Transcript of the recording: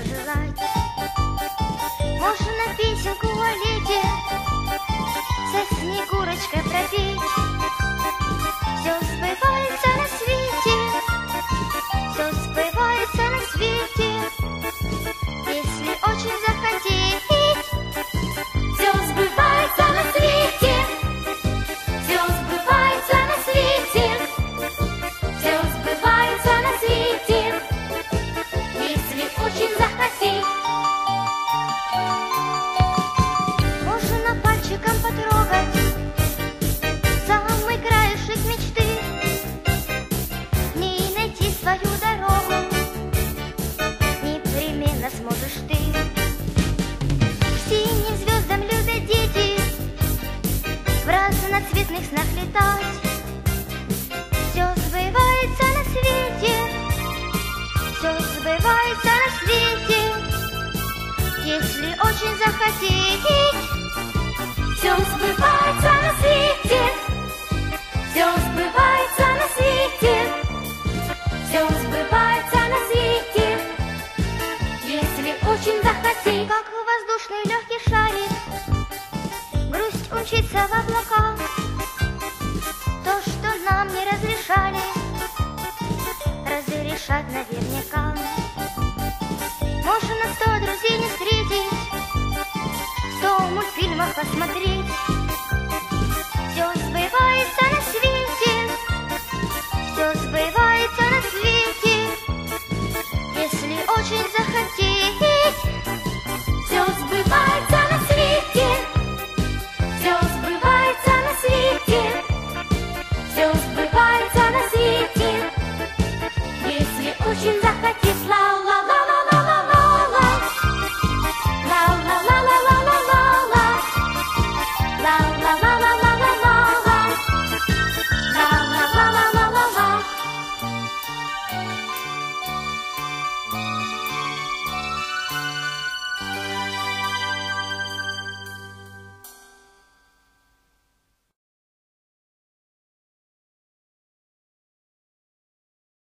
пожелать. Можно песенку о лете со Снегурочкой пропеть. Все сбывается на свете, все сбывается на свете, если очень захотеть. Все сбывается на свете, все сбывается на свете, все сбывается на свете, если очень захотеть. Можно пальчиком потрогать самый краешек мечты, в ней найти свою дорогу непременно сможешь ты. К синим звездам любят дети в разноцветных снах летать. Все сбывается на свете, все сбывается на свете, если очень захотеть. Все сбывается на свете, все сбывается на свете, все сбывается на свете, если очень захотеть. Как воздушный легкий шарик, грусть умчится в облака. То, что нам не разрешали, разрешать наверняка. Можно 100 друзей не встретить, 100 мультфильмов посмотреть. Все сбывается на свете, все сбывается на свете, если очень захотеть. Все сбывается на свете, все сбывается на свете, все сбывается на свете, если очень захотеть.